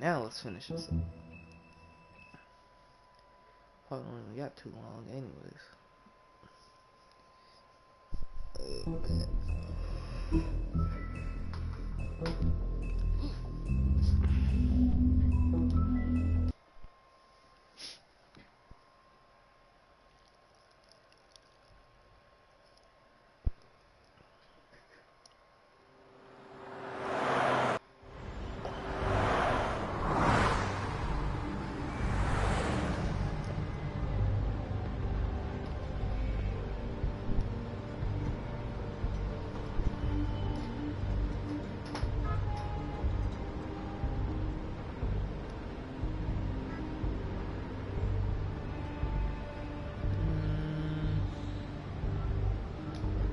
Now let's finish this. Probably don't even got too long, anyways. Man.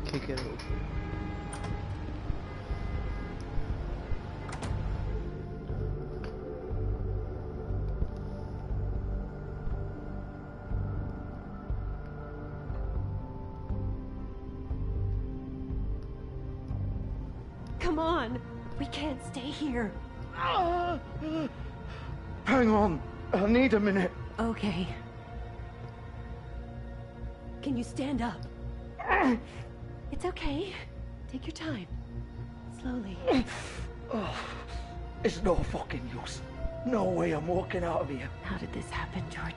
Kick it over. Come on! We can't stay here. Hang on. I need a minute. Okay. Can you stand up? It's okay. Take your time. Slowly. It's no fucking use. No way I'm walking out of here. How did this happen, Jordan?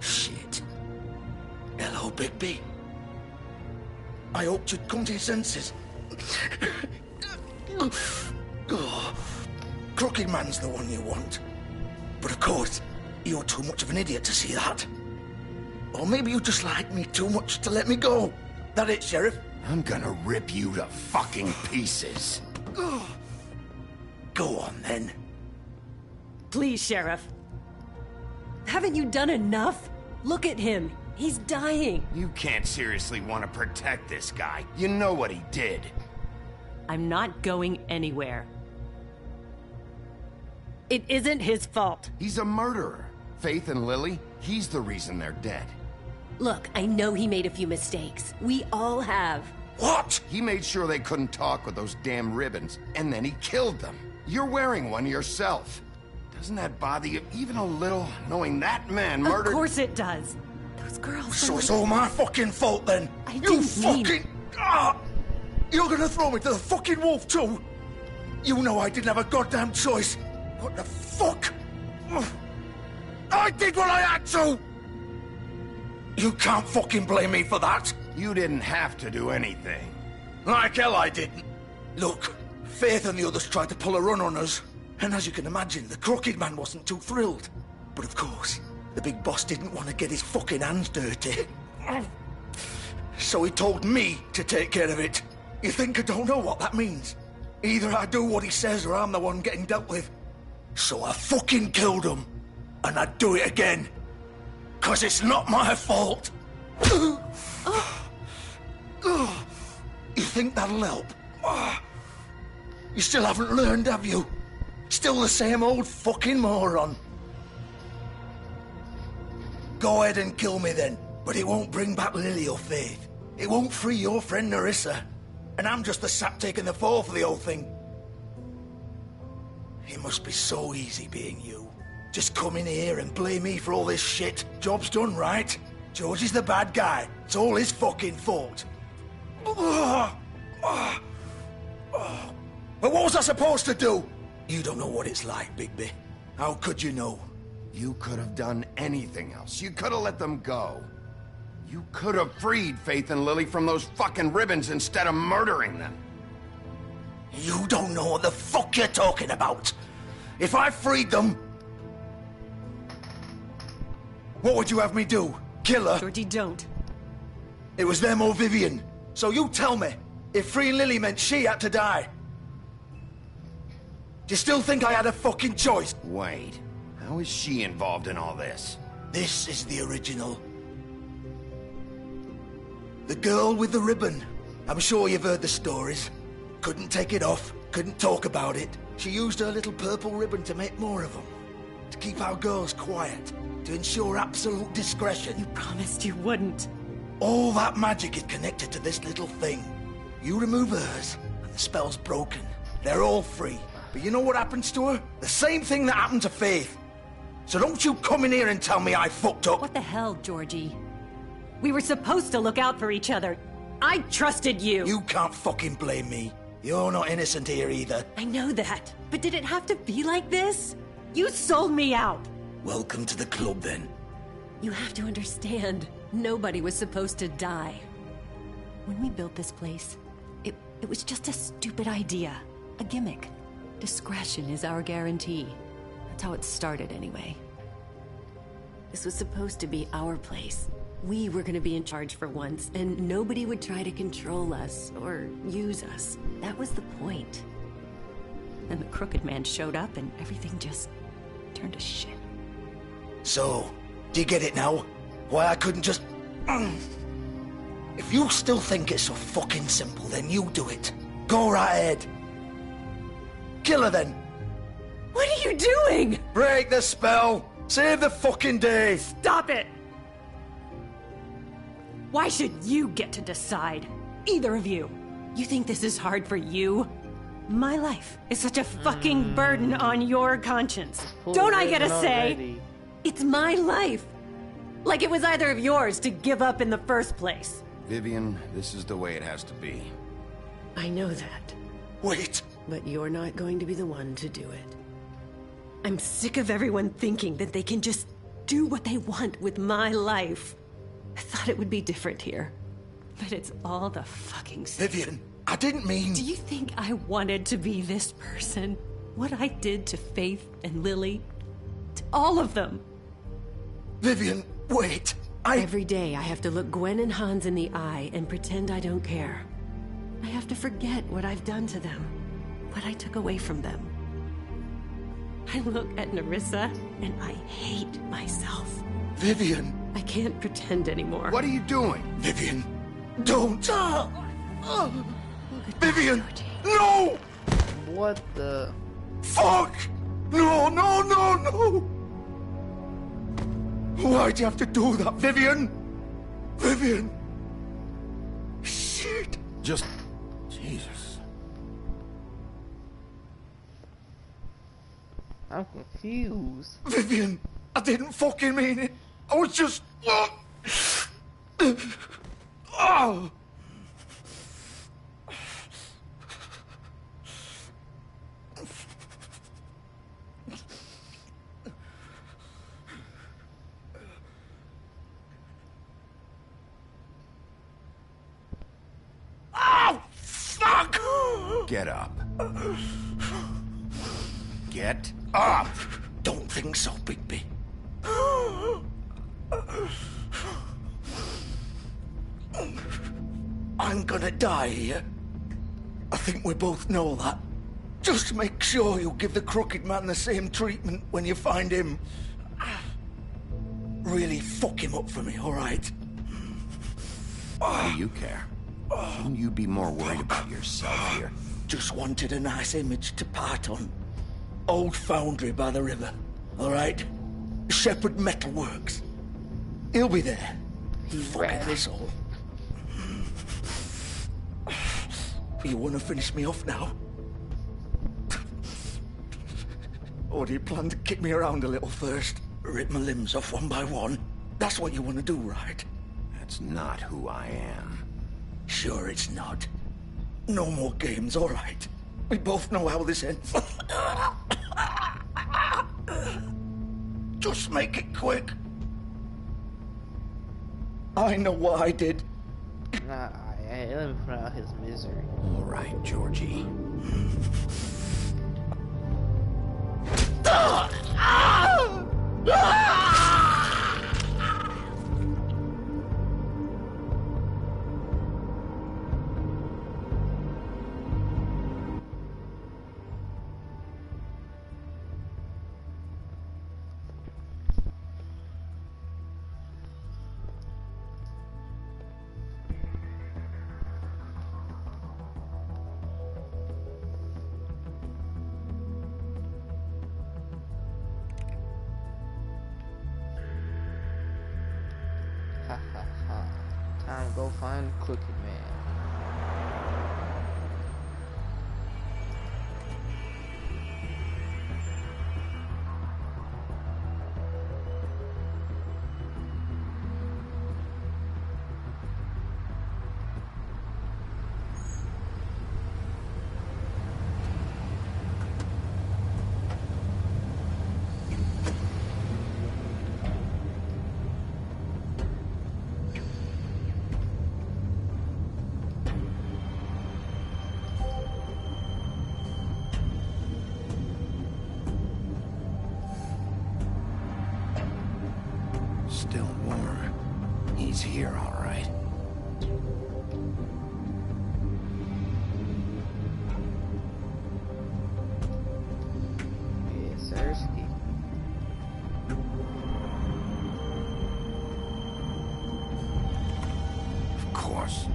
Shit. Hello, Bigby. I hoped you'd come to your senses. Crooked Man's the one you want. But of course, you're too much of an idiot to see that. Or maybe you just like me too much to let me go. That it, Sheriff? I'm gonna rip you to fucking pieces. Go on, then. Please, Sheriff. Haven't you done enough? Look at him. He's dying. You can't seriously want to protect this guy. You know what he did. I'm not going anywhere. It isn't his fault. He's a murderer. Faith and Lily, he's the reason they're dead. Look, I know he made a few mistakes. We all have. What? He made sure they couldn't talk with those damn ribbons, and then he killed them. You're wearing one yourself. Doesn't that bother you even a little, knowing that man murdered— Of course it does. Those girls— So it's all my fucking fault, then? I didn't mean— You're gonna throw me to the fucking wolf, too? You know I didn't have a goddamn choice. What the fuck? I did what I had to! You can't fucking blame me for that. You didn't have to do anything. Like hell I didn't. Look, Faith and the others tried to pull a run on us. And as you can imagine, the Crooked Man wasn't too thrilled. But of course, the big boss didn't want to get his fucking hands dirty. So he told me to take care of it. You think I don't know what that means? Either I do what he says or I'm the one getting dealt with. So I fucking killed him. And I'd do it again. 'Cause it's not my fault. You think that'll help? You still haven't learned, have you? Still the same old fucking moron. Go ahead and kill me then, but it won't bring back Lily or Faith. It won't free your friend Nerissa. And I'm just the sap taking the fall for the whole thing. It must be so easy being you. Just come in here and blame me for all this shit. Job's done, right? George is the bad guy. It's all his fucking fault. But what was I supposed to do? You don't know what it's like, Bigby. How could you know? You could have done anything else. You could have let them go. You could have freed Faith and Lily from those fucking ribbons instead of murdering them. You don't know what the fuck you're talking about. If I freed them... What would you have me do? Kill her? Georgie, don't. It was them or Vivian. So you tell me, if freeing Lily meant she had to die, do you still think I had a fucking choice? Wait, how is she involved in all this? This is the original. The girl with the ribbon. I'm sure you've heard the stories. Couldn't take it off, couldn't talk about it. She used her little purple ribbon to make more of them. To keep our girls quiet. To ensure absolute discretion. You promised you wouldn't. All that magic is connected to this little thing. You remove hers, and the spell's broken. They're all free. But you know what happens to her? The same thing that happened to Faith. So don't you come in here and tell me I fucked up. What the hell, Georgie? We were supposed to look out for each other. I trusted you. You can't fucking blame me. You're not innocent here either. I know that. But did it have to be like this? You sold me out. Welcome to the club, then. You have to understand, nobody was supposed to die. When we built this place, it was just a stupid idea. A gimmick. Discretion is our guarantee. That's how it started, anyway. This was supposed to be our place. We were gonna be in charge for once, and nobody would try to control us or use us. That was the point. Then the Crooked Man showed up, and everything just turned to shit. So, do you get it now? Why I couldn't just... If you still think it's so fucking simple, then you do it. Go right ahead. Kill her then. What are you doing? Break the spell. Save the fucking day. Stop it! Why should you get to decide? Either of you. You think this is hard for you? My life is such a fucking burden on your conscience. Don't I get a say? Already. It's my life. Like it was either of yours to give up in the first place. Vivian, this is the way it has to be. I know that, Wait. but you're not going to be the one to do it. I'm sick of everyone thinking that they can just do what they want with my life. I thought it would be different here, but it's all the fucking same. Vivian, I didn't mean... Do you think I wanted to be this person? What I did to Faith and Lily? To all of them? Vivian, wait. Every day I have to look Gwen and Hans in the eye and pretend I don't care. I have to forget what I've done to them, what I took away from them. I look at Nerissa and I hate myself. Vivian. I can't pretend anymore. What are you doing? Vivian, don't. Vivian, no! What the? Fuck! No, no, no, no! Why'd you have to do that, Vivian? Vivian! Shit! Just... Jesus. I'm confused. Vivian, I didn't fucking mean it. I was just... Oh! Oh, fuck! Get up. Get up! Don't think so, Bigby. I'm gonna die here. I think we both know that. Just make sure you give the Crooked Man the same treatment when you find him. Really fuck him up for me, all right? What do you care? Shouldn't you be more worried about yourself here? Just wanted a nice image to part on. Old foundry by the river, all right? Shepherd Metalworks. He'll be there. Fucking asshole. You want to finish me off now? Or do you plan to kick me around a little first? Rip my limbs off one by one? That's what you want to do, right? That's not who I am. Sure it's not. No more games, all right? We both know how this ends. Just make it quick. I know what I did. Nah, let me put out his misery. All right, Georgie. Ha ha ha. Time to go find Crooked Man. Still warm. He's here, all right. Yes, sirski. Of course.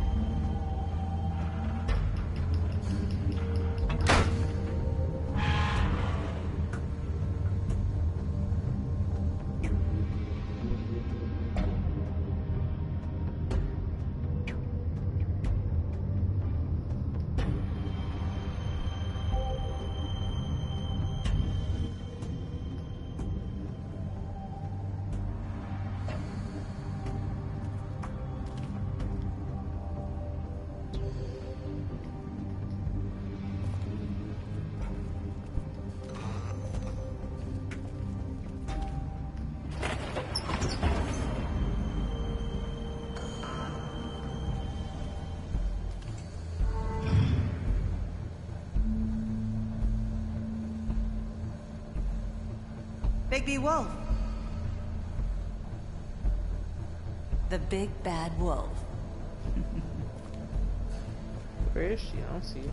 Bigby Wolf. The big bad wolf. Where is she? I don't see her.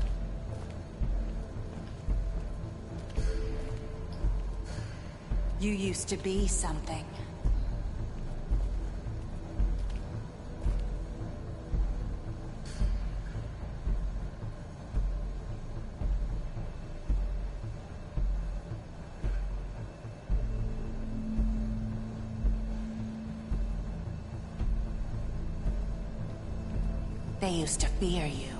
You used to be something. They used to fear you.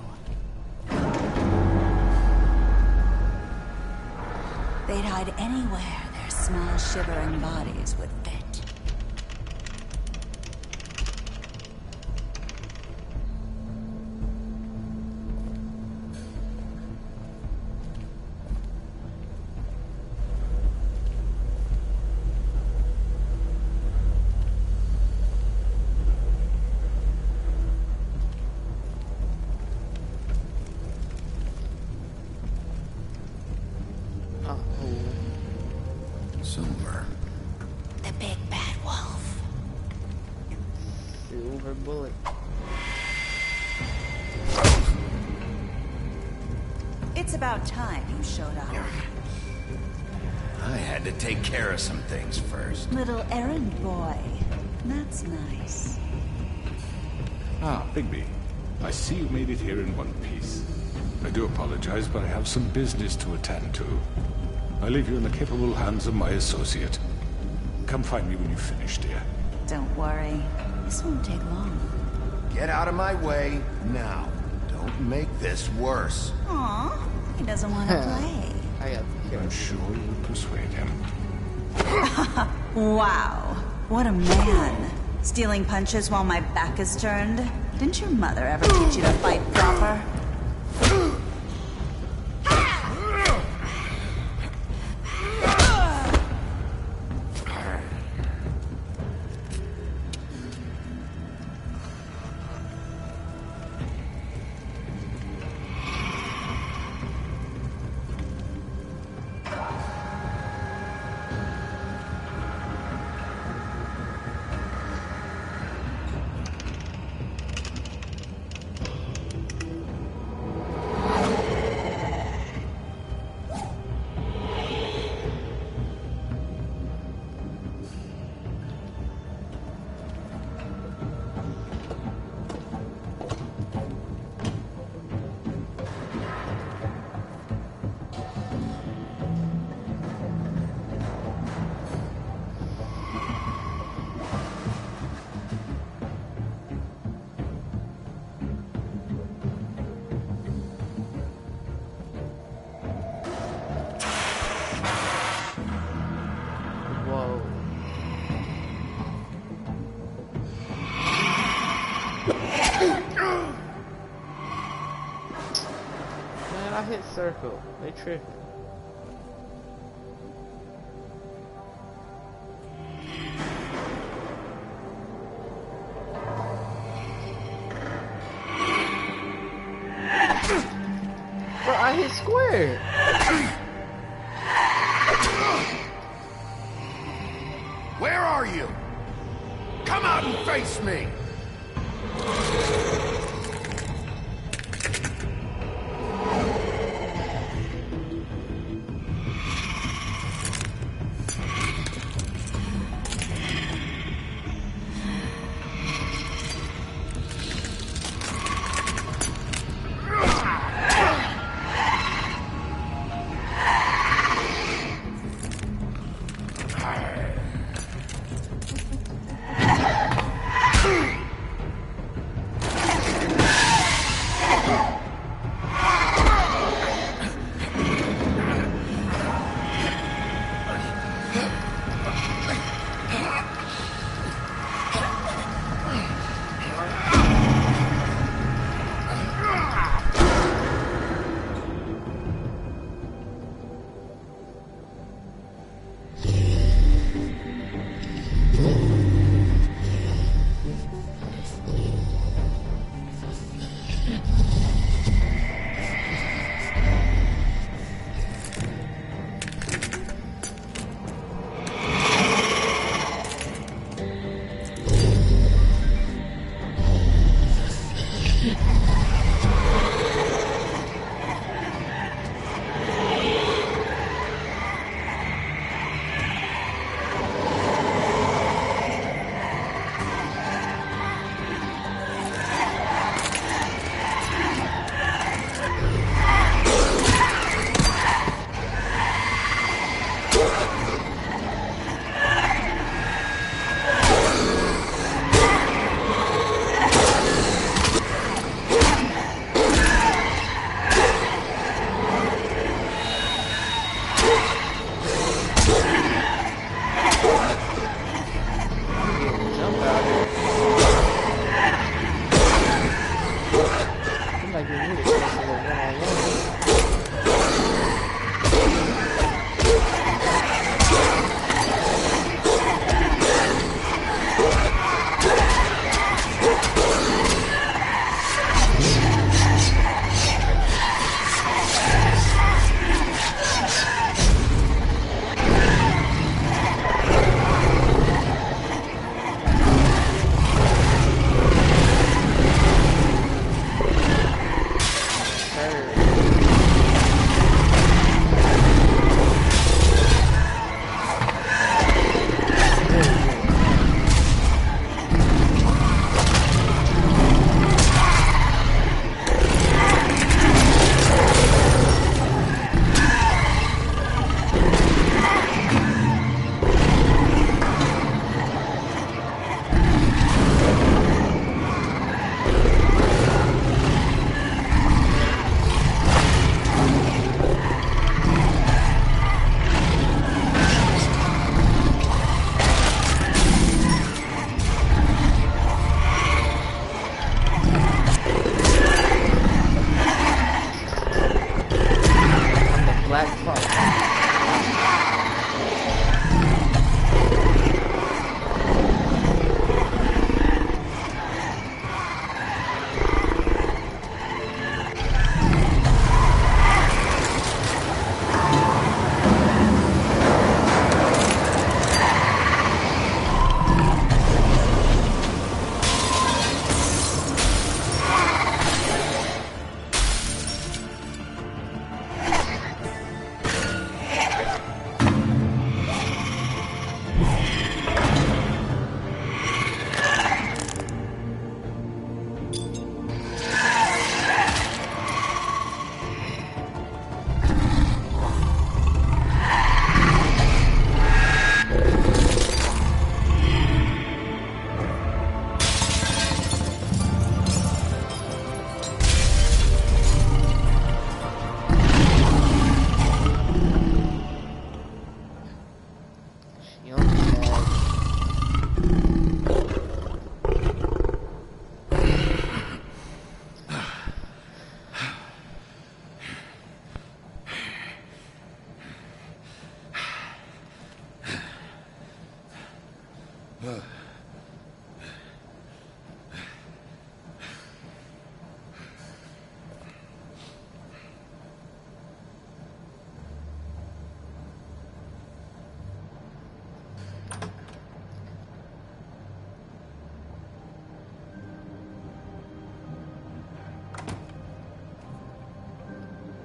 They'd hide anywhere their small, shivering bodies would fit. Silver. The big bad wolf. Silver bullet. It's about time you showed up. I had to take care of some things first. Little errand boy. That's nice. Ah, Bigby. I see you made it here in one piece. I do apologize, but I have some business to attend to. I leave you in the capable hands of my associate. Come find me when you've finished, dear. Don't worry. This won't take long. Get out of my way now. Don't make this worse. Aw, he doesn't want to play. I got the I'm sure you'll persuade him. Wow, what a man. Stealing punches while my back is turned? Didn't your mother ever teach you to fight proper? hit circle. They tripping. Bro, I hit square. Where are you? Come out and face me!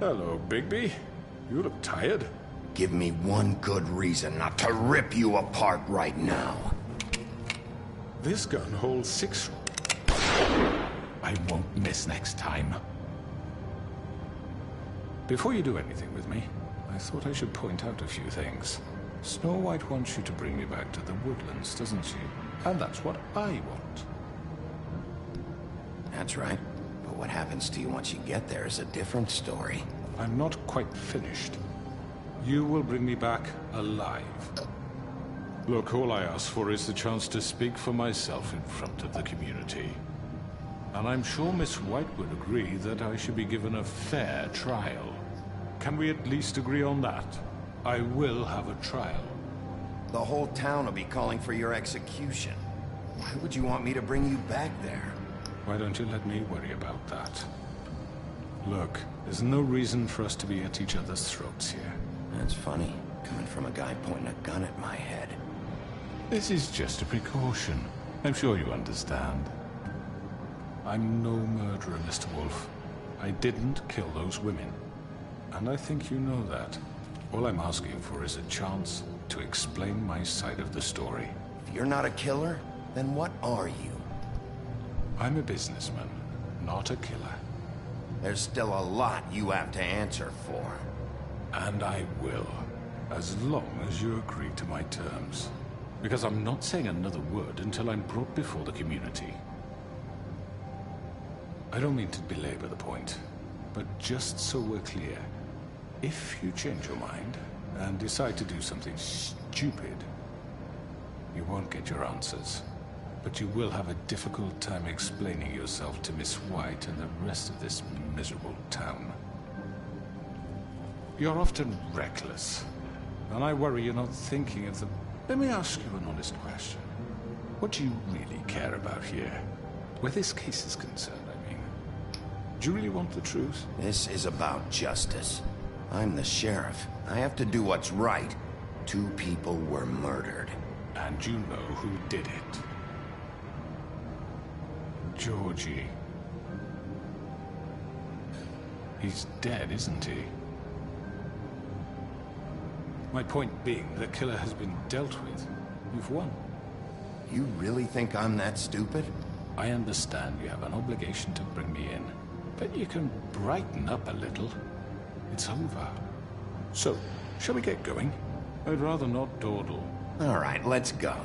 Hello, Bigby. You look tired. Give me one good reason not to rip you apart right now. This gun holds 6... I won't miss next time. Before you do anything with me, I thought I should point out a few things. Snow White wants you to bring me back to the woodlands, doesn't she? And that's what I want. That's right. But what happens to you once you get there is a different story. I'm not quite finished. You will bring me back alive. Look, all I ask for is the chance to speak for myself in front of the community. And I'm sure Miss White would agree that I should be given a fair trial. Can we at least agree on that? I will have a trial. The whole town will be calling for your execution. Why would you want me to bring you back there? Why don't you let me worry about that? Look, there's no reason for us to be at each other's throats here. That's funny, coming from a guy pointing a gun at my head. This is just a precaution. I'm sure you understand. I'm no murderer, Mr. Wolf. I didn't kill those women. And I think you know that. All I'm asking for is a chance to explain my side of the story. If you're not a killer, then what are you? I'm a businessman, not a killer. There's still a lot you have to answer for. And I will, as long as you agree to my terms. Because I'm not saying another word until I'm brought before the community. I don't mean to belabor the point, but just so we're clear, if you change your mind and decide to do something stupid, you won't get your answers. But you will have a difficult time explaining yourself to Miss White and the rest of this miserable town. You're often reckless, and I worry you're not thinking of the... Let me ask you an honest question. What do you really care about here? Where this case is concerned, I mean. Do you really want the truth? This is about justice. I'm the sheriff. I have to do what's right. 2 people were murdered. And you know who did it. Georgie. He's dead, isn't he? My point being, the killer has been dealt with. You've won. You really think I'm that stupid? I understand you have an obligation to bring me in, but you can brighten up a little. It's over. So, shall we get going? I'd rather not dawdle. All right, let's go.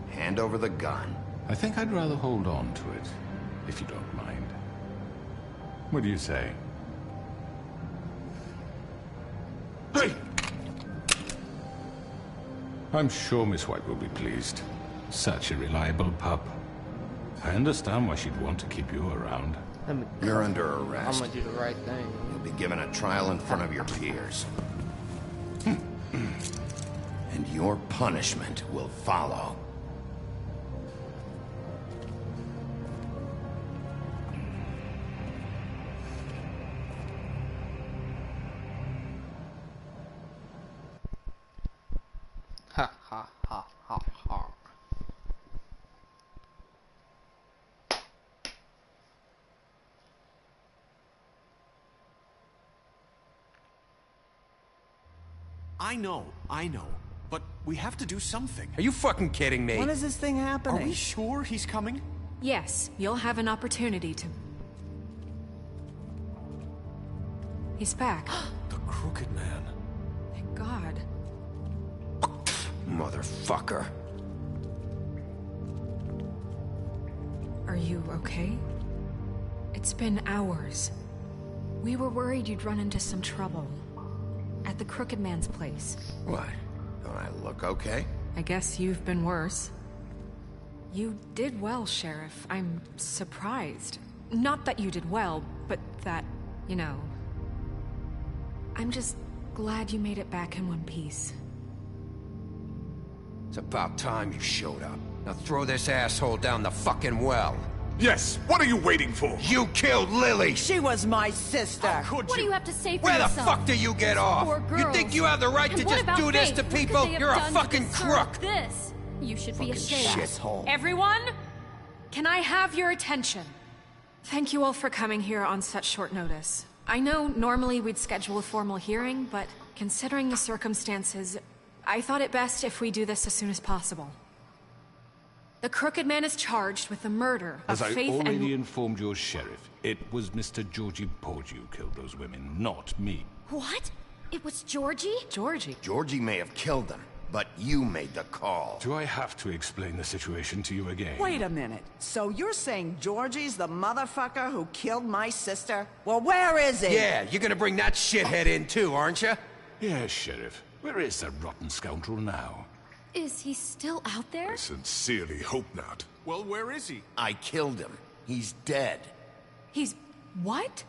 Hand over the gun. I think I'd rather hold on to it, if you don't mind. What do you say? Hey! I'm sure Miss White will be pleased. Such a reliable pup. I understand why she'd want to keep you around. You're under I'm arrest. gonna do the right thing. You'll be given a trial in front of your peers. And your punishment will follow. Ha ha ha ha ha. I know. But we have to do something. Are you fucking kidding me? When is this thing happening? Are we sure he's coming? Yes, you'll have an opportunity to... He's back. The Crooked Man. Thank God. Motherfucker. Are you okay? It's been hours. We were worried you'd run into some trouble. At the Crooked Man's place. What? Don't I look okay? I guess you've been worse. You did well, Sheriff. I'm surprised. Not that you did well, but that, you know... I'm just glad you made it back in one piece. It's about time you showed up. Now throw this asshole down the fucking well. Yes, what are you waiting for? You killed Lily! She was my sister. How could What you? do you have to say for Where the yourself? fuck do you get off? Poor You girls. think you have the right And to what just about do this Faith? to What could people? they have You're a done to fucking deserve crook! This. You should be ashamed. Asshole. Everyone, can I have your attention? Thank you all for coming here on such short notice. I know normally we'd schedule a formal hearing, but considering the circumstances, I thought it best if we do this as soon as possible. The Crooked Man is charged with the murder of As I Faith and... already informed your sheriff, it was Mr. Georgie Porgy who killed those women, not me. What? It was Georgie? Georgie? Georgie may have killed them, but you made the call. Do I have to explain the situation to you again? Wait a minute. So you're saying Georgie's the motherfucker who killed my sister? Well, where is he? Yeah, you're gonna bring that shithead in too, aren't you? Yes, Sheriff. Where is that rotten scoundrel now? Is he still out there? I sincerely hope not. Well, where is he? I killed him. He's dead. He's... what?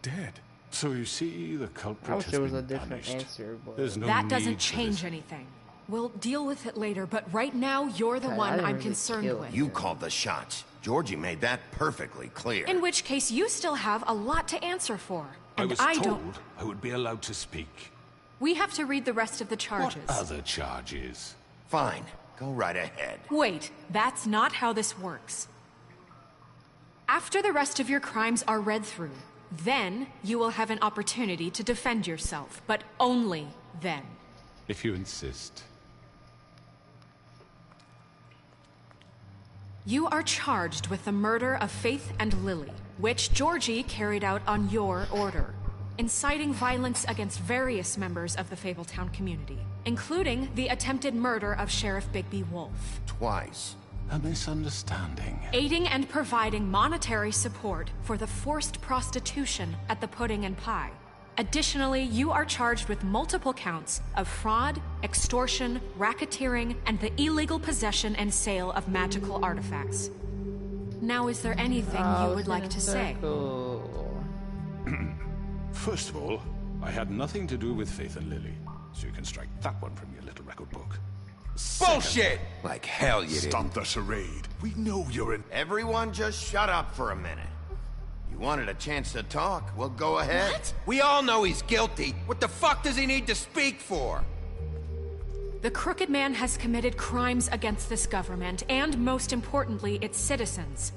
Dead. So you see, the culprit I wish has there was been a different punished. answer, but There's no That need doesn't for change this. anything. We'll deal with it later, but right now, you're the Okay, I one didn't I'm really concerned kill with. him. You called the shots. Georgie made that perfectly clear. In which case, you still have a lot to answer for. I And was I told don't... I would be allowed to speak. We have to read the rest of the charges. What other charges? Fine. Go right ahead. Wait, that's not how this works. After the rest of your crimes are read through, then you will have an opportunity to defend yourself, but only then. If you insist. You are charged with the murder of Faith and Lily, which Georgie carried out on your order, inciting violence against various members of the Fabletown community, including the attempted murder of Sheriff Bigby Wolf. Twice. A misunderstanding. Aiding and providing monetary support for the forced prostitution at the Pudding and Pie. Additionally, you are charged with multiple counts of fraud, extortion, racketeering, and the illegal possession and sale of magical artifacts. Now, is there anything you would like to say? First of all, I had nothing to do with Faith and Lily, so you can strike that one from your little record book. Bullshit! Like hell you did. Stop the charade. We know you're in... Everyone just shut up for a minute. You wanted a chance to talk? Well, go ahead. What? We all know he's guilty. What the fuck does he need to speak for? The Crooked Man has committed crimes against this government, and most importantly, its citizens.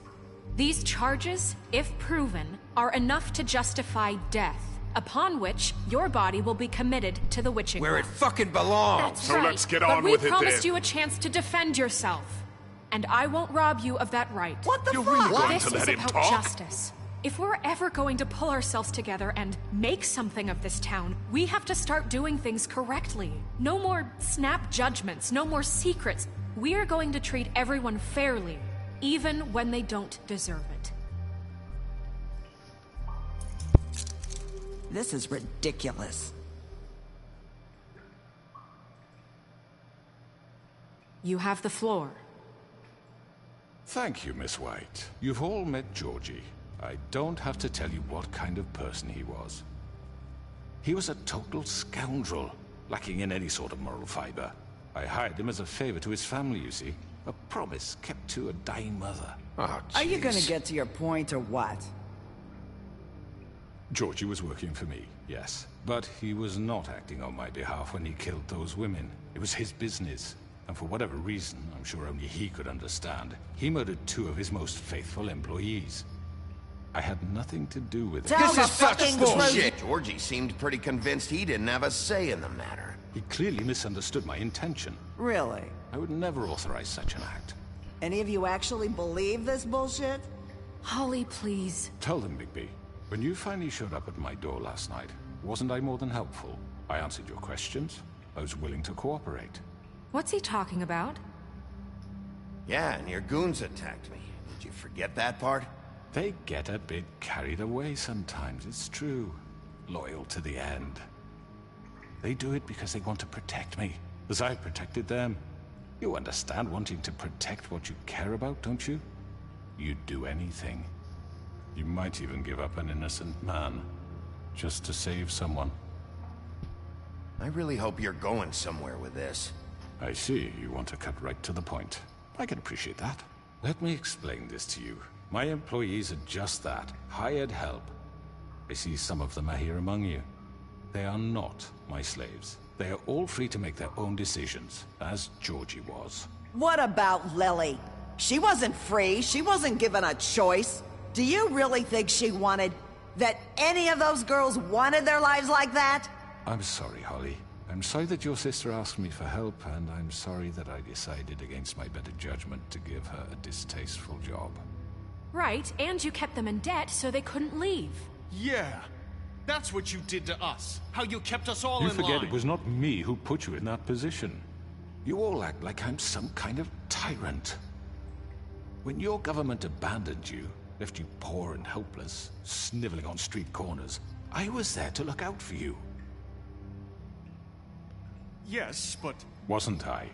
These charges, if proven, are enough to justify death, upon which your body will be committed to the witching Where it ground. fucking belongs. So let's get But on we with it then. promised you a chance to defend yourself, and I won't rob you of that right. What the You're fuck? really going This to is let him about talk? justice. If we're ever going to pull ourselves together and make something of this town, we have to start doing things correctly. No more snap judgments, no more secrets. We are going to treat everyone fairly, even when they don't deserve it. This is ridiculous. You have the floor. Thank you, Miss White. You've all met Georgie. I don't have to tell you what kind of person he was. He was a total scoundrel, lacking in any sort of moral fiber. I hired him as a favor to his family, you see. A promise kept to a dying mother. Oh, Are you gonna jeez. get to your point or what? Georgie was working for me, yes. But he was not acting on my behalf when he killed those women. It was his business. And for whatever reason, I'm sure only he could understand, he murdered 2 of his most faithful employees. I had nothing to do with it. Tell This the is such fucking bullshit. Georgie seemed pretty convinced he didn't have a say in the matter. He clearly misunderstood my intention. Really? I would never authorize such an act. Any of you actually believe this bullshit? Holly, please. Tell them, Bigby. When you finally showed up at my door last night, wasn't I more than helpful? I answered your questions. I was willing to cooperate. What's he talking about? Yeah, and your goons attacked me. Did you forget that part? They get a bit carried away sometimes, it's true. Loyal to the end. They do it because they want to protect me, as I've protected them. You understand wanting to protect what you care about, don't you? You'd do anything. You might even give up an innocent man, just to save someone. I really hope you're going somewhere with this. I see you want to cut right to the point. I can appreciate that. Let me explain this to you. My employees are just that, hired help. I see some of them are here among you. They are not my slaves. They are all free to make their own decisions, as Georgie was. What about Lily? She wasn't free. She wasn't given a choice. Do you really think she wanted... That any of those girls wanted their lives like that? I'm sorry, Holly. I'm sorry that your sister asked me for help, and I'm sorry that I decided against my better judgment to give her a distasteful job. Right, and you kept them in debt so they couldn't leave. Yeah. That's what you did to us. How you kept us all in line. You forget it was not me who put you in that position. You all act like I'm some kind of tyrant. When your government abandoned you, left you poor and helpless, sniveling on street corners, I was there to look out for you. Yes, but... Wasn't I?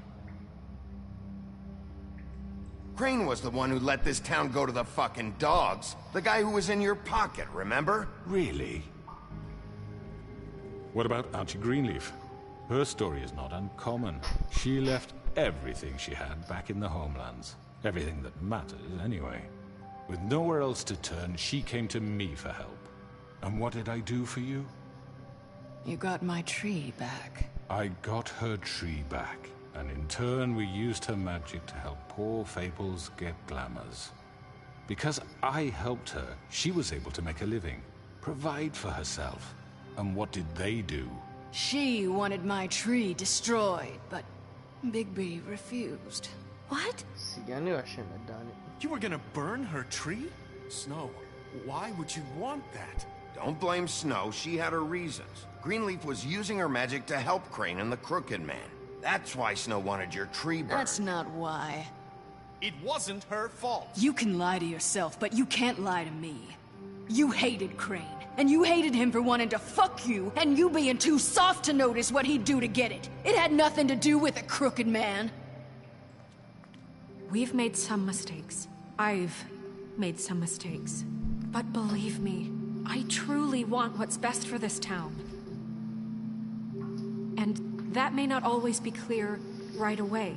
Crane was the one who let this town go to the fucking dogs. The guy who was in your pocket, remember? Really? What about Auntie Greenleaf? Her story is not uncommon. She left everything she had back in the homelands. Everything that matters, anyway. With nowhere else to turn, she came to me for help. And what did I do for you? You got my tree back. I got her tree back. And in turn, we used her magic to help poor Fables get glamours. Because I helped her, she was able to make a living, provide for herself. And what did they do? She wanted my tree destroyed, but Bigby refused. What? See, I knew I shouldn't have done it. You were gonna burn her tree? Snow, why would you want that? Don't blame Snow, she had her reasons. Greenleaf was using her magic to help Crane and the Crooked Man. That's why Snow wanted your tree burned. That's not why. It wasn't her fault. You can lie to yourself, but you can't lie to me. You hated Crane, and you hated him for wanting to fuck you, and you being too soft to notice what he'd do to get it. It had nothing to do with a Crooked Man. We've made some mistakes. I've made some mistakes. But believe me, I truly want what's best for this town. And that may not always be clear right away,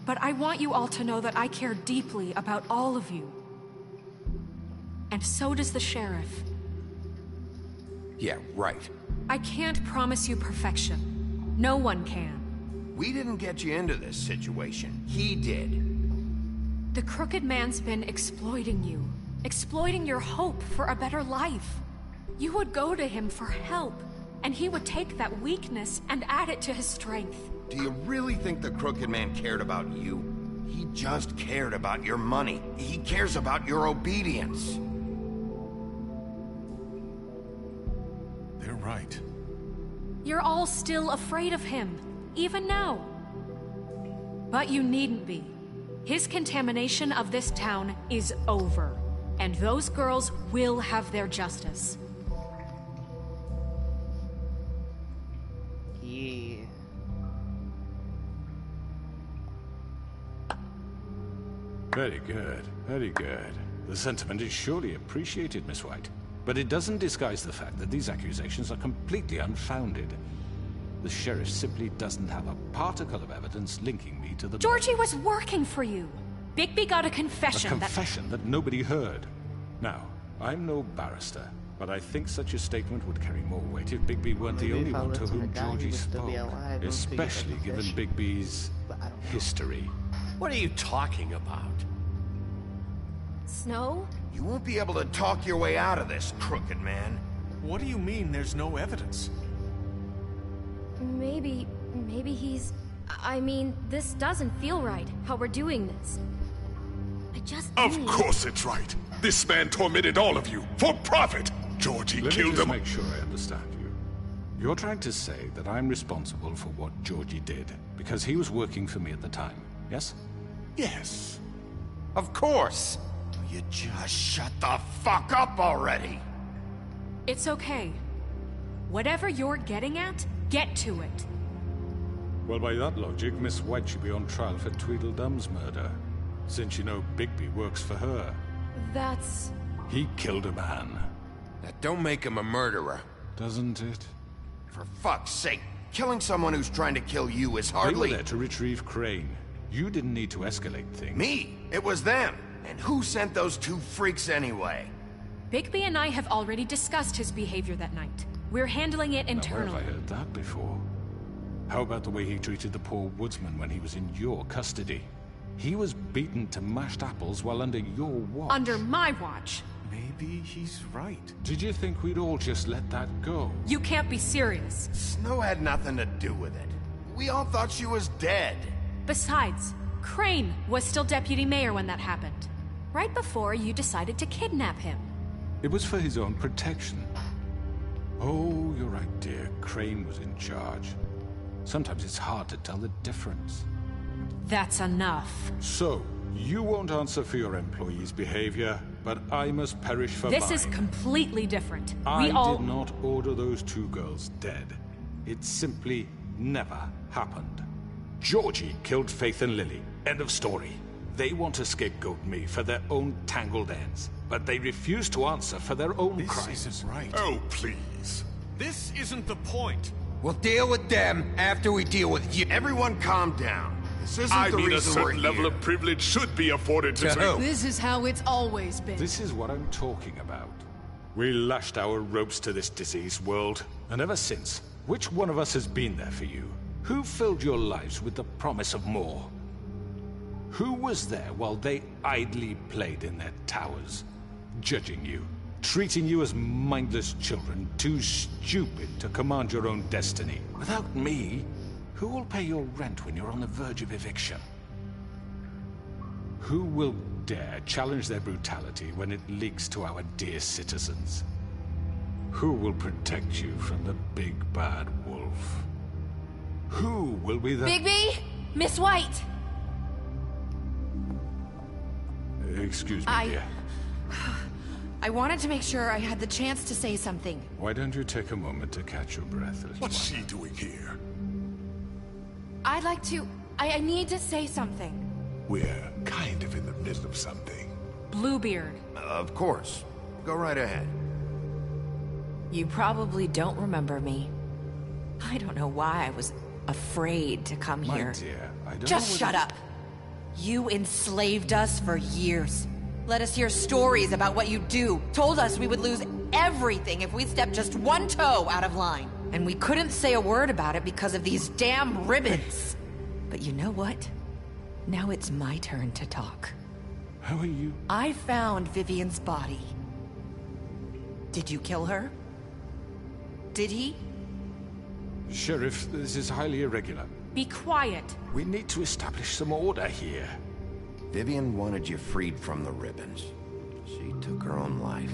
but I want you all to know that I care deeply about all of you. And so does the sheriff. Yeah, right. I can't promise you perfection. No one can. We didn't get you into this situation. He did. The Crooked Man's been exploiting you. Exploiting your hope for a better life. You would go to him for help, and he would take that weakness and add it to his strength. Do you really think the Crooked Man cared about you? He just cared about your money. He cares about your obedience. They're right. You're all still afraid of him, even now. But you needn't be. His contamination of this town is over, and those girls will have their justice. Yeah. Very good, very good. The sentiment is surely appreciated, Miss White. But it doesn't disguise the fact that these accusations are completely unfounded. The sheriff simply doesn't have a particle of evidence linking me to the... Georgie was working for you. Bigby got a confession that nobody heard. Now, I'm no barrister, but I think such a statement would carry more weight if Bigby weren't the only one to whom Georgie spoke, especially given Bigby's history. What are you talking about? Snow? You won't be able to talk your way out of this, Crooked Man. What do you mean there's no evidence? Maybe he's... I mean, this doesn't feel right, how we're doing this. I just Of course it's right. This man tormented all of you, for profit. Georgie killed him. Let me just make sure I understand you. You're trying to say that I'm responsible for what Georgie did, because he was working for me at the time, yes? Yes. Of course. You just shut the fuck up already. It's okay. Whatever you're getting at, get to it. Well, by that logic, Miss White should be on trial for Tweedledum's murder, since you know Bigby works for her. That's... He killed a man. That don't make him a murderer. Doesn't it? For fuck's sake, killing someone who's trying to kill you is hardly... They were there to retrieve Crane. You didn't need to escalate things. Me? It was them. And who sent those two freaks anyway? Bigby and I have already discussed his behavior that night. We're handling it internally. Now, where have I heard that before? How about the way he treated the poor woodsman when he was in your custody? He was beaten to mashed apples while under your watch. Under my watch. Maybe he's right. Did you think we'd all just let that go? You can't be serious. Snow had nothing to do with it. We all thought she was dead. Besides, Crane was still deputy mayor when that happened. Right before you decided to kidnap him. It was for his own protection. Oh, you're right, dear. Crane was in charge. Sometimes it's hard to tell the difference. That's enough. So, you won't answer for your employees' behavior, but I must perish for mine. This is completely different. I did not order those two girls dead. It simply never happened. Georgie killed Faith and Lily. End of story. They want to scapegoat me for their own tangled ends, but they refuse to answer for their own crimes. This isn't right. Oh, please. This isn't the point. We'll deal with them after we deal with you. Everyone calm down. This isn't I the mean, a reason we're certain level here. of privilege should be afforded to To who? This is how it's always been. This is what I'm talking about. We lashed our ropes to this diseased world, and ever since, which one of us has been there for you? Who filled your lives with the promise of more? Who was there while they idly played in their towers, judging you, treating you as mindless children, too stupid to command your own destiny? Without me, who will pay your rent when you're on the verge of eviction? Who will dare challenge their brutality when it leaks to our dear citizens? Who will protect you from the big bad wolf? Who will be the— Bigby! Miss White! Excuse me, dear. I wanted to make sure I had the chance to say something. Why don't you take a moment to catch your breath, little What's she doing here? I'd like to... I need to say something. We're kind of in the midst of something. Bluebeard. Of course. Go right ahead. You probably don't remember me. I don't know why I was afraid to come My here. dear, I don't Just know shut up. You enslaved us for years. Let us hear stories about what you do. Told us we would lose everything if we stepped just one toe out of line. And we couldn't say a word about it because of these damn ribbons. But you know what? Now it's my turn to talk. How are you? I found Vivian's body. Did you kill her? Did he? Sheriff, this is highly irregular. Be quiet. We need to establish some order here. Vivian wanted you freed from the ribbons. She took her own life.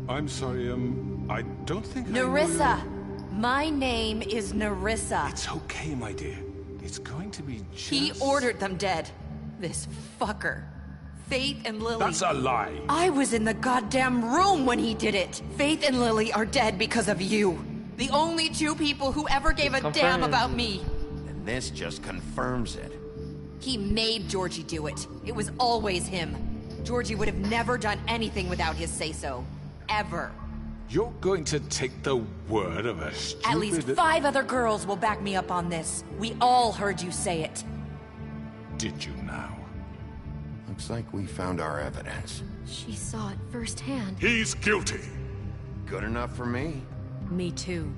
I'm sorry, I don't think Nerissa! My name is Nerissa. It's okay, my dear. It's going to be just... He ordered them dead. This fucker. Faith and Lily. That's a lie. I was in the goddamn room when he did it. Faith and Lily are dead because of you. The only two people who ever gave a damn about me. And this just confirms it. He made Georgie do it. It was always him. Georgie would have never done anything without his say-so. Ever. You're going to take the word of a stupid... At least 5 other girls will back me up on this. We all heard you say it. Did you now? Looks like we found our evidence. She saw it firsthand. He's guilty. Good enough for me. Me too.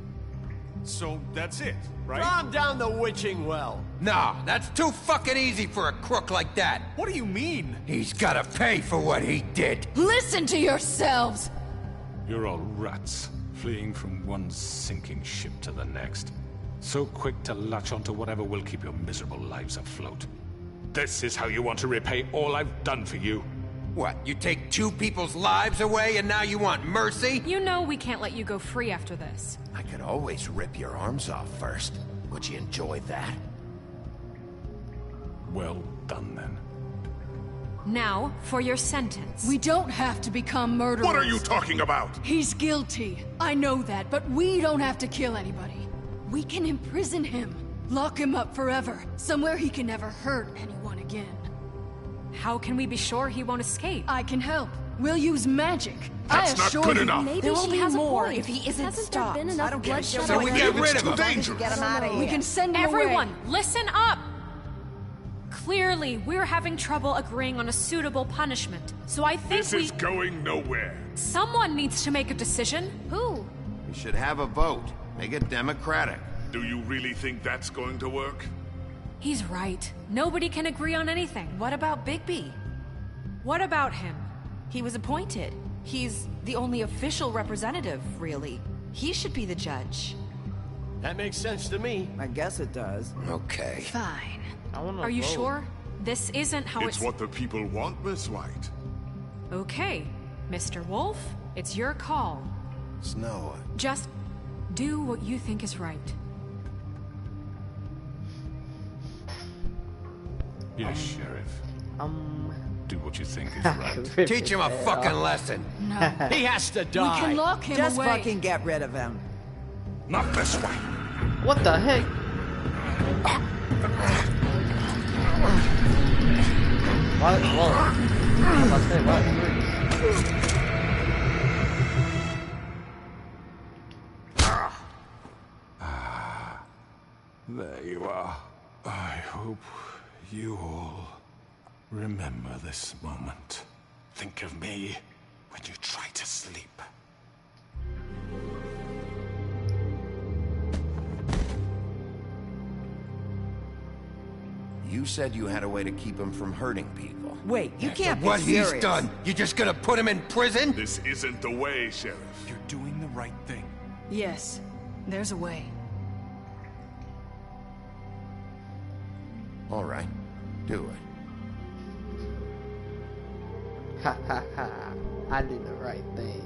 So that's it, right? Calm down the witching well. Nah, that's too fucking easy for a crook like that. What do you mean? He's gotta pay for what he did. Listen to yourselves! You're all rats, fleeing from one sinking ship to the next. So quick to latch onto whatever will keep your miserable lives afloat. This is how you want to repay all I've done for you? What, you take 2 people's lives away and now you want mercy? You know we can't let you go free after this. I could always rip your arms off first. Would you enjoy that? Well done, then. Now, for your sentence. We don't have to become murderers. What are you talking about? He's guilty. I know that, but we don't have to kill anybody. We can imprison him. Lock him up forever. Somewhere he can never hurt anyone again. How can we be sure he won't escape? I can help. We'll use magic. That's I not assure good you. enough. Maybe There will she be has more a point. if he isn't Hasn't stopped. there been enough I don't get it. bloodshed So we already? get rid of It's him. too dangerous. Get him out of here. We can send him Everyone, away. listen up! Clearly, we're having trouble agreeing on a suitable punishment. So I think This is going nowhere. someone needs to make a decision. Who? We should have a vote. Make it democratic. Do you really think that's going to work? He's right. Nobody can agree on anything. What about Bigby? What about him? He was appointed. He's the only official representative, really. He should be the judge. That makes sense to me. I guess it does. Okay. Fine. I wanna Are you vote. sure? This isn't how It's what the people want, Miss White. Okay, Mr. Wolf, it's your call. Snow. Just do what you think is right. Yes, Sheriff. Do what you think is right. Teach him a fucking lesson. No. He has to die. We can lock him Just away. fucking get rid of him. Not this way. What the heck? What? Whoa. I'm about to say, what? There you are. I hope you all remember this moment. Think of me when you try to sleep. You said you had a way to keep him from hurting people. Wait, you can't be What serious. he's done, you just gonna put him in prison? This isn't the way, Sheriff. You're doing the right thing. Yes, there's a way. All right, do it. Ha ha ha. I did the right thing.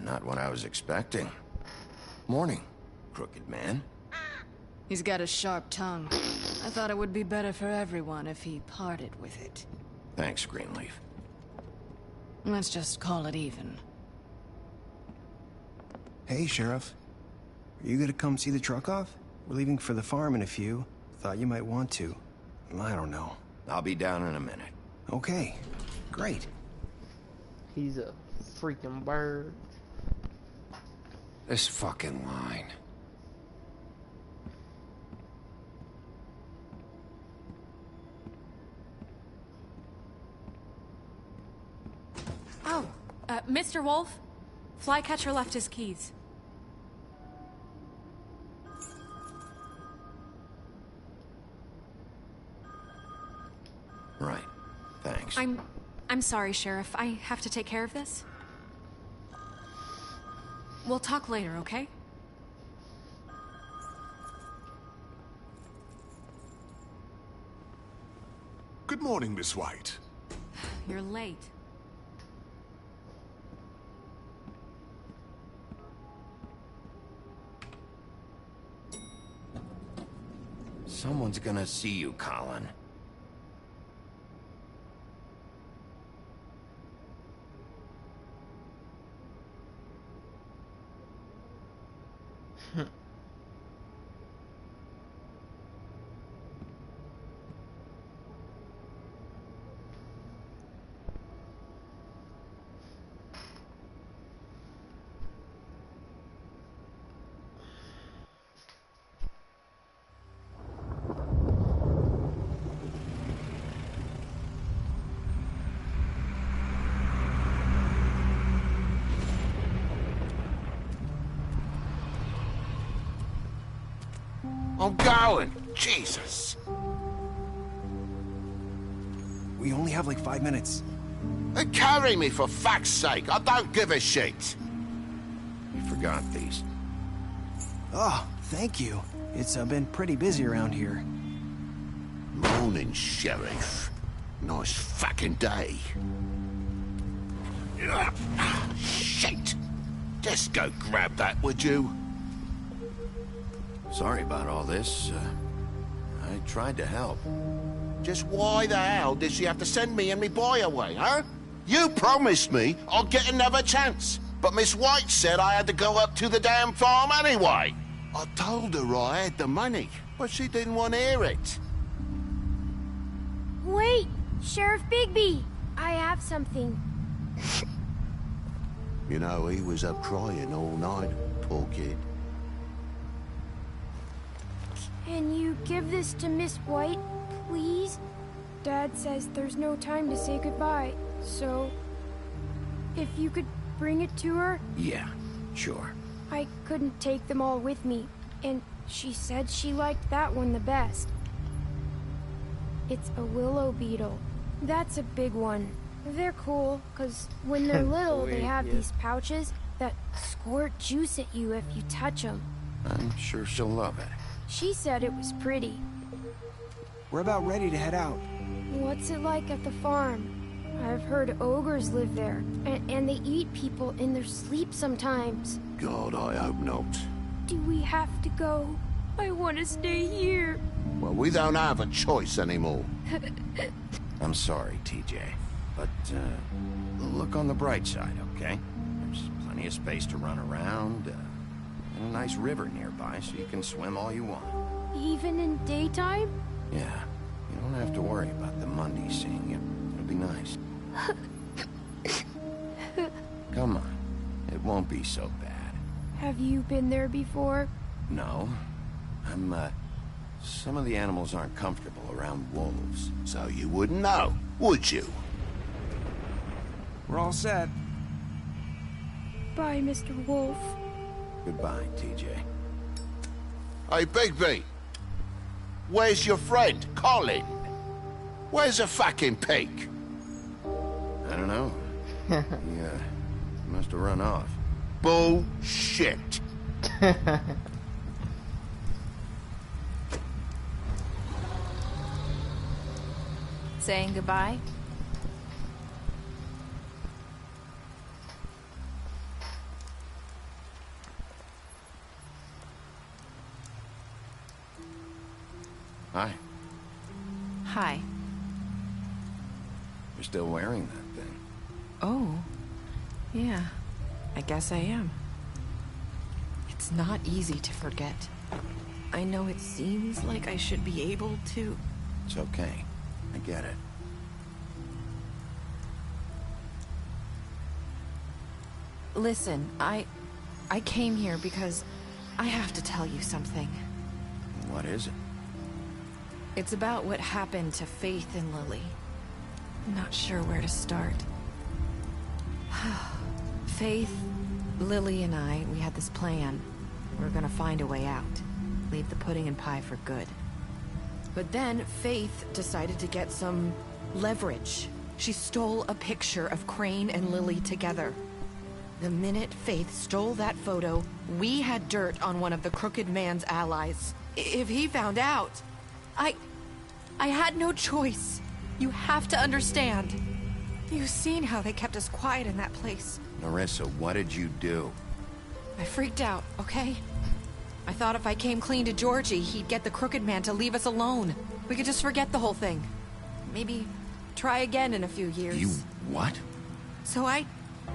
Not what I was expecting. Morning, crooked man. He's got a sharp tongue. I thought it would be better for everyone if he parted with it. Thanks, Greenleaf. Let's just call it even. Hey, Sheriff. Are you gonna come see the truck off? We're leaving for the farm in a few. Thought you might want to. I don't know. I'll be down in a minute. Okay, great. He's a freaking bird. This fucking line. Oh, Mr. Wolf, Flycatcher left his keys. Right. Thanks. I'm sorry, Sheriff. I have to take care of this. We'll talk later, okay? Good morning, Miss White. You're late. Someone's gonna see you, Colin. I'm going. Jesus. We only have like 5 minutes. Carry me, for fuck's sake. I don't give a shit. You forgot these. Oh, thank you. It's been pretty busy around here. Morning, Sheriff. Nice fucking day. Shit. Just go grab that, would you? Sorry about all this. I tried to help. Just why the hell did she have to send me and me boy away, huh? You promised me I'd get another chance, but Miss White said I had to go up to the damn farm anyway. I told her I had the money, but she didn't want to hear it. Sheriff Bigby! I have something. You know, he was up crying all night, poor kid. Can you give this to Miss White, please? Dad says there's no time to say goodbye, so... if you could bring it to her? Yeah, sure. I couldn't take them all with me, and she said she liked that one the best. It's a willow beetle. That's a big one. They're cool, because when they're little, they have these pouches that squirt juice at you if you touch them. I'm sure she'll love it. She said it was pretty. We're about ready to head out. What's it like at the farm? I've heard ogres live there, and they eat people in their sleep sometimes. God, I hope not. Do we have to go? I want to stay here. Well, we don't have a choice anymore. I'm sorry, TJ. But, look on the bright side, okay? There's plenty of space to run around, and a nice river nearby so you can swim all you want. Even in daytime? Yeah, you don't have to worry about the Mundies seeing you. It'll be nice. Come on, it won't be so bad. Have you been there before? No. Some of the animals aren't comfortable around wolves. So you wouldn't know, would you? We're all set. Bye, Mr. Wolf. Goodbye, TJ. Hey, Bigby. Where's your friend, Colin? Where's the fucking pig? I don't know. He must have run off. Bullshit. Saying goodbye? Hi. Hi. You're still wearing that thing. Oh. Yeah. I guess I am. It's not easy to forget. I know it seems like I should be able to... It's okay. I get it. Listen, I came here because I have to tell you something. What is it? It's about what happened to Faith and Lily. I'm not sure where to start. Faith, Lily and I, we had this plan. We were gonna find a way out. Leave the pudding and pie for good. But then Faith decided to get some leverage. She stole a picture of Crane and Lily together. The minute Faith stole that photo, we had dirt on one of the Crooked Man's allies. If he found out, I had no choice. You have to understand. You've seen how they kept us quiet in that place. Nerissa, what did you do? I freaked out, okay? I thought if I came clean to Georgie, he'd get the Crooked Man to leave us alone. We could just forget the whole thing. Maybe try again in a few years. You what? So I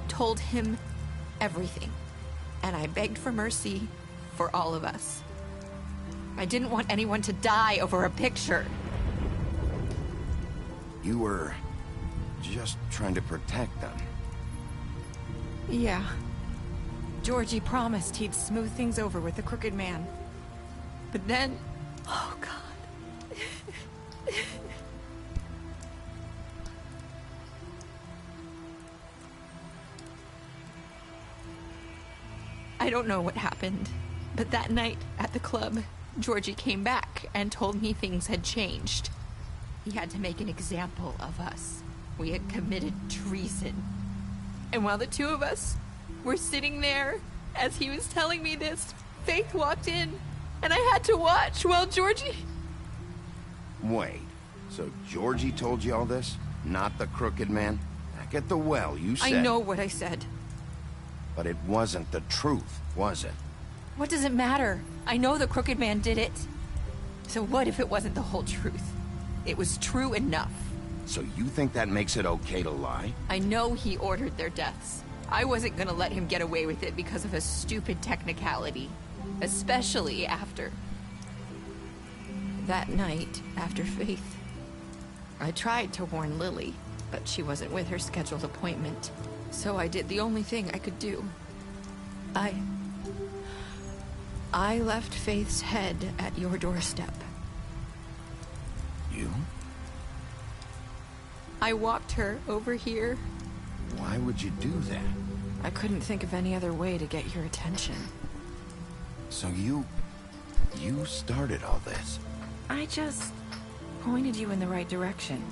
told him everything. And I begged for mercy for all of us. I didn't want anyone to die over a picture. You were just trying to protect them. Yeah. Georgie promised he'd smooth things over with the Crooked Man. But then... Oh, God. I don't know what happened, but that night at the club, Georgie came back and told me things had changed. He had to make an example of us. We had committed treason. And while the two of us were sitting there, as he was telling me this, Faith walked in, and I had to watch while Georgie... Wait, so Georgie told you all this? Not the Crooked Man? Back at the well, you said... I know what I said. But it wasn't the truth, was it? What does it matter? I know the Crooked Man did it. So what if it wasn't the whole truth? It was true enough. So you think that makes it okay to lie? I know he ordered their deaths. I wasn't gonna let him get away with it because of a stupid technicality. Especially after... that night, after Faith. I tried to warn Lily, but she wasn't with her scheduled appointment. So I did the only thing I could do. I left Faith's head at your doorstep. You? I walked her over here. Why would you do that? I couldn't think of any other way to get your attention. So you started all this? I just pointed you in the right direction.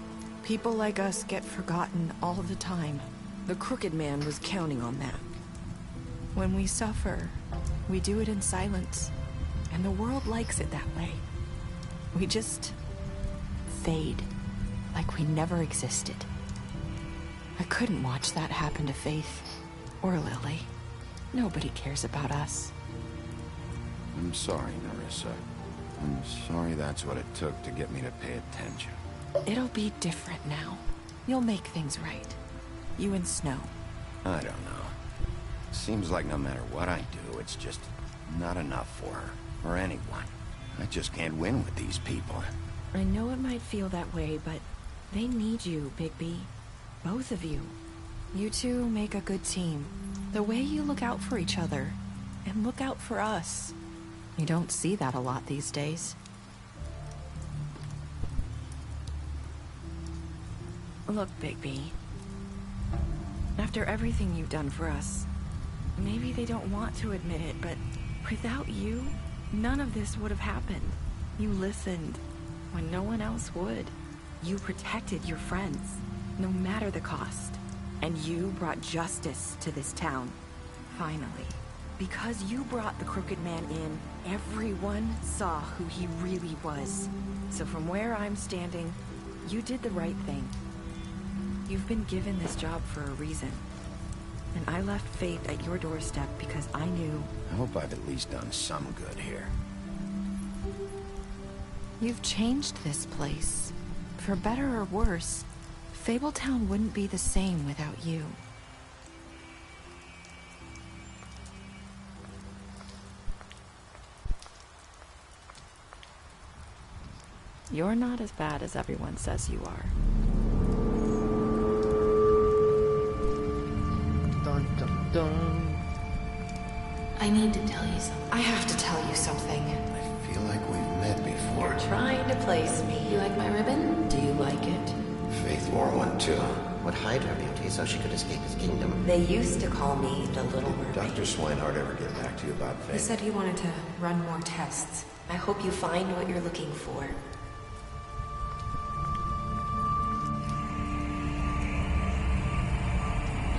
People like us get forgotten all the time. The Crooked Man was counting on that. When we suffer, we do it in silence, and the world likes it that way. We just fade, like we never existed. I couldn't watch that happen to Faith, or Lily. Nobody cares about us. I'm sorry, Nerissa. I'm sorry that's what it took to get me to pay attention. It'll be different now. You'll make things right. You and Snow. I don't know. Seems like no matter what I do, it's just not enough for her, or anyone. I just can't win with these people. I know it might feel that way, but they need you, Bigby. Both of you. You two make a good team. The way you look out for each other, and look out for us. You don't see that a lot these days. Look, Bigby. After everything you've done for us, maybe they don't want to admit it, but without you, none of this would have happened. You listened when no one else would. You protected your friends, no matter the cost. And you brought justice to this town. Finally. Because you brought the Crooked Man in, everyone saw who he really was. So from where I'm standing, you did the right thing. You've been given this job for a reason. And I left Faith at your doorstep because I knew... I hope I've at least done some good here. You've changed this place. For better or worse, Fabletown wouldn't be the same without you. You're not as bad as everyone says you are. Dun dun dun. I need to tell you something. I have to tell you something. I feel like we've met before. You're trying to place me. You like my ribbon? Do you like it? Faith wore one too. Would hide her beauty so she could escape his kingdom. They used to call me the Little Mermaid. Dr. Swinehart ever get back to you about Faith? He said he wanted to run more tests. I hope you find what you're looking for.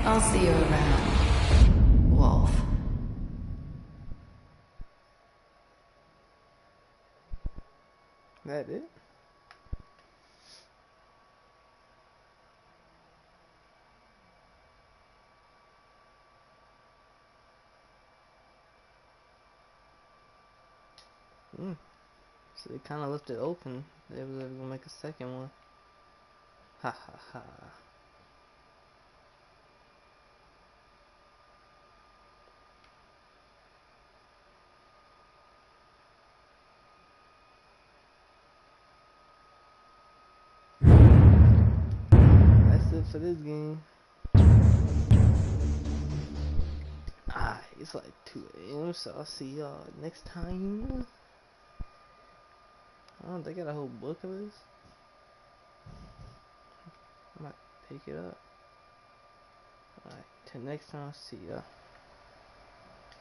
I'll see you around, Wolf. That it? So they kind of left it open. They were gonna make a second one. Ha ha ha. That's it for this game. It's like 2 AM, so I'll see y'all next time. Oh, they got a whole book of this. I might pick it up. Alright, till next time, see ya.